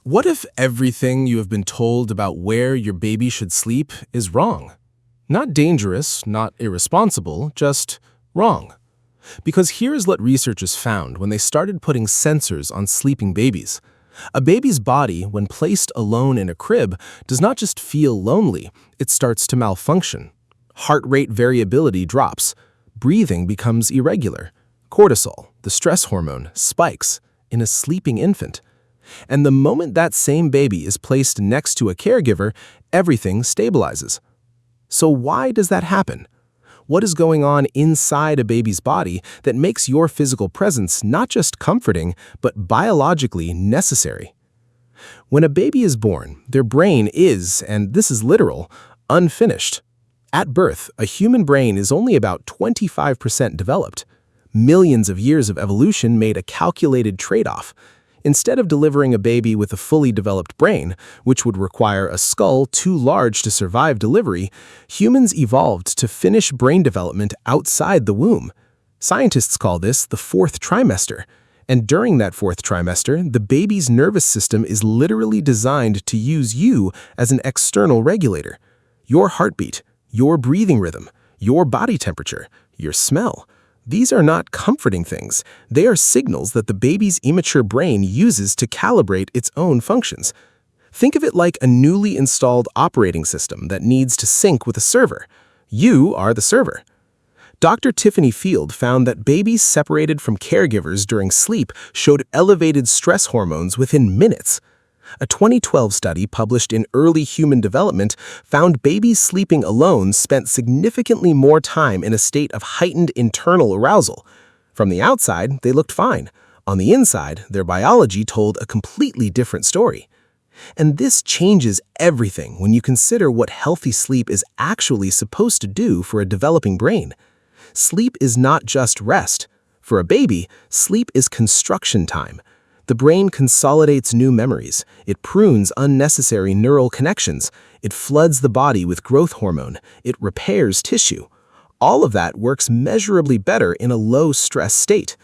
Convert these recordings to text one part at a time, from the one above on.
What if everything you have been told about where your baby should sleep is wrong? Not dangerous, not irresponsible, just wrong. Because here's what researchers found when they started putting sensors on sleeping babies. A baby's body, when placed alone in a crib, does not just feel lonely, it starts to malfunction. Heart rate variability drops. Breathing becomes irregular. Cortisol, the stress hormone, spikes in a sleeping infant. And the moment that same baby is placed next to a caregiver, everything stabilizes. So why does that happen? What is going on inside a baby's body that makes your physical presence not just comforting, but biologically necessary? When a baby is born, their brain is, and this is literal, unfinished. At birth, a human brain is only about 25% developed. Millions of years of evolution made a calculated trade-off. Instead of delivering a baby with a fully developed brain, which would require a skull too large to survive delivery, humans evolved to finish brain development outside the womb. Scientists call this the fourth trimester. And during that fourth trimester, the baby's nervous system is literally designed to use you as an external regulator. Your heartbeat, your breathing rhythm, your body temperature, your smell. These are not comforting things. They are signals that the baby's immature brain uses to calibrate its own functions. Think of it like a newly installed operating system that needs to sync with a server. You are the server. Dr. Tiffany Field found that babies separated from caregivers during sleep showed elevated stress hormones within minutes. A 2012 study published in Early Human Development found babies sleeping alone spent significantly more time in a state of heightened internal arousal. From the outside, they looked fine. On the inside, their biology told a completely different story. And this changes everything when you consider what healthy sleep is actually supposed to do for a developing brain. Sleep is not just rest. For a baby, sleep is construction time. The brain consolidates new memories, it prunes unnecessary neural connections, it floods the body with growth hormone, it repairs tissue. All of that works measurably better in a low-stress state.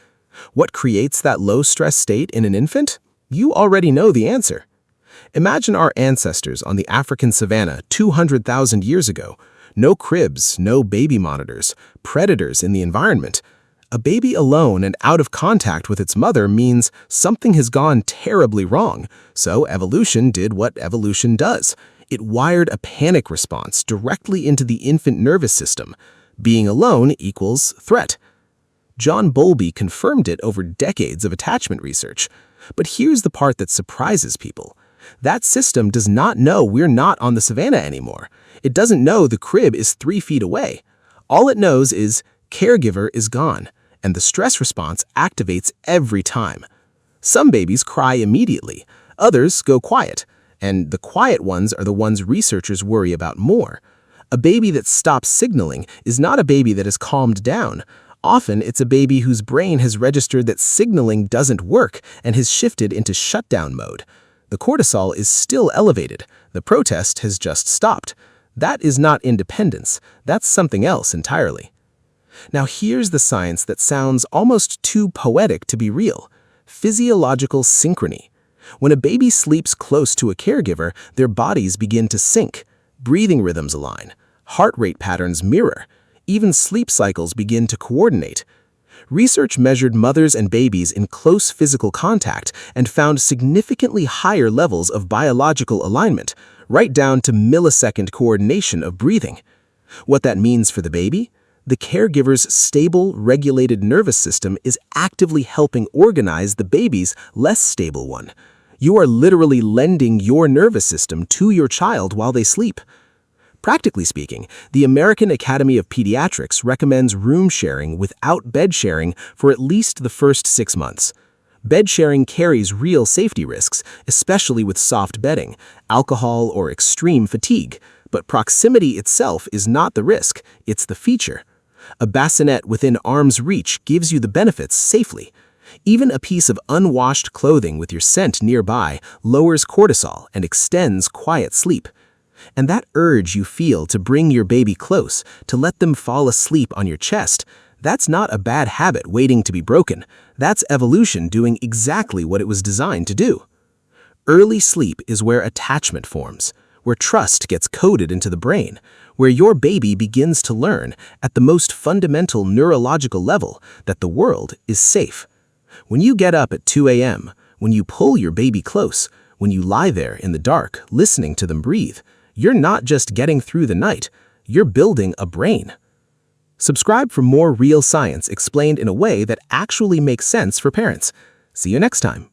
What creates that low-stress state in an infant? You already know the answer. Imagine our ancestors on the African savanna 200,000 years ago. No cribs, no baby monitors, predators in the environment. A baby alone and out of contact with its mother means something has gone terribly wrong, so evolution did what evolution does. It wired a panic response directly into the infant nervous system. Being alone equals threat. John Bowlby confirmed it over decades of attachment research. But here's the part that surprises people. That system does not know we're not on the savanna anymore. It doesn't know the crib is 3 feet away. All it knows is caregiver is gone, and the stress response activates every time. Some babies cry immediately, others go quiet, and the quiet ones are the ones researchers worry about more. A baby that stops signaling is not a baby that has calmed down. Often it's a baby whose brain has registered that signaling doesn't work and has shifted into shutdown mode. The cortisol is still elevated. The protest has just stopped. That is not independence. That's something else entirely. Now here's the science that sounds almost too poetic to be real. Physiological synchrony. When a baby sleeps close to a caregiver, their bodies begin to sync. Breathing rhythms align. Heart rate patterns mirror. Even sleep cycles begin to coordinate. Research measured mothers and babies in close physical contact and found significantly higher levels of biological alignment, right down to millisecond coordination of breathing. What that means for the baby? The caregiver's stable, regulated nervous system is actively helping organize the baby's less stable one. You are literally lending your nervous system to your child while they sleep. Practically speaking, the American Academy of Pediatrics recommends room sharing without bed sharing for at least the first 6 months. Bed sharing carries real safety risks, especially with soft bedding, alcohol, or extreme fatigue. But proximity itself is not the risk, it's the feature. A bassinet within arm's reach gives you the benefits safely. Even a piece of unwashed clothing with your scent nearby lowers cortisol and extends quiet sleep. And that urge you feel to bring your baby close, to let them fall asleep on your chest, that's not a bad habit waiting to be broken. That's evolution doing exactly what it was designed to do. Early sleep is where attachment forms, where trust gets coded into the brain, where your baby begins to learn at the most fundamental neurological level that the world is safe. When you get up at 2 a.m., when you pull your baby close, when you lie there in the dark listening to them breathe, you're not just getting through the night, you're building a brain. Subscribe for more real science explained in a way that actually makes sense for parents. See you next time.